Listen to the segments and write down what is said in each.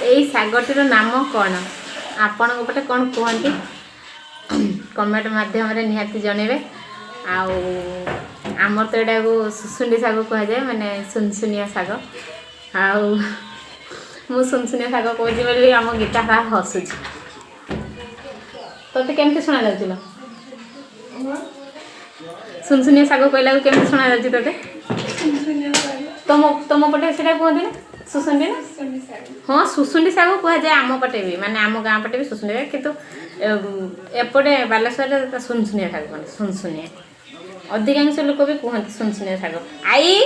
यही शागटीर नाम कौन आपण पटे कौन कहती कमेंट माध्यम निहाती जनइबे। आमर तो यहाँ को सुसुंडी शाग कह जाए माने सुनसुनिया शाग मु सुनसुनिया शाग कहूँ बोली आम गीता का हसुच तो केमती शुणा जाऊल सुनसुनिया शाग कहला केमती शुणा जाऊँ ते तुम तुम पटे से कहते ना सुसुंडी ना हाँ सुसुंडी शाग कह जाए आम पटे भी माने आम गाँ पटे भी सुसुंडी किंतु एपटे बालेश्वर सुनसुनिया शाग कहते सुनसुनिया अधिकांश लोक भी कहते सुनसुनिया शाग आई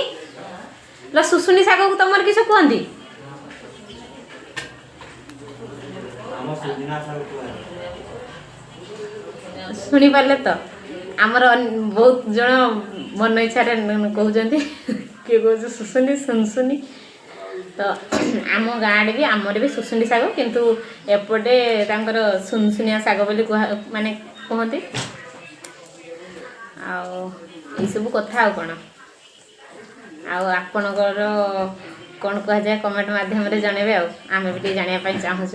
लो सुसुंडी शाग को तुम किस कहती शुणी पारे तो आमर बहुत जन मन इच्छा कहते किए कह सुसुंडी सुनसुनी तो आम गाँव भी आमर भी सुसुंडी शाग किंतु एपटे तांकर सुनसुनिया शाग बोली माने कहते सब कथा आ कौन आपणकर कौन कह जाए कमेंट माध्यम जनइबे आम भी जानापी चाहूँ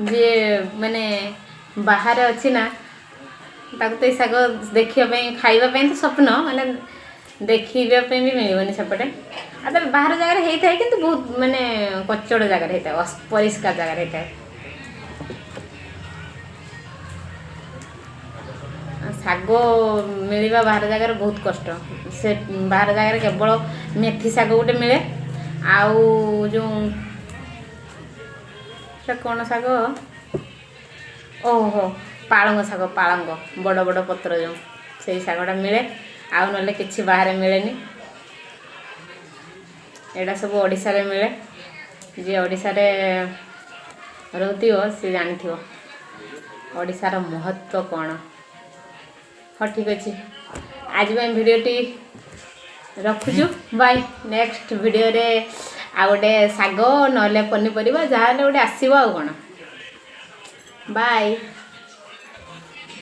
जे माने बाहर अच्छी ना ताको तो शाग देखापी खावाई तो स्वप्न माने देखापी भी मिलनी सेपटे आ बाहर जगह होता है किंतु बहुत माने कचड़ जगह होता है परिष्कार जगह होता है शाग मिलवा बाहर जगह बहुत कष्ट से बाहर जगह केवल मेथी शाग गोटे मिले आउ जो कौन शाग ओहो पालंग शाग पालंग बड़ बड़ पत्र जो से शागटा मिले आउ ना कि बाहर मिले एटा सब ओडिशा रे मिले जी ओडिशा रे रहती हो सी जानी थी ओडिशार महत्व कौन हाँ ठीक अच्छे आज भिडियोटी रखुचु बाय नेक्स्ट वीडियो रे आ गोटे शाग ना पनीपरिया जहाँ गोटे आसो आ कौन बाय।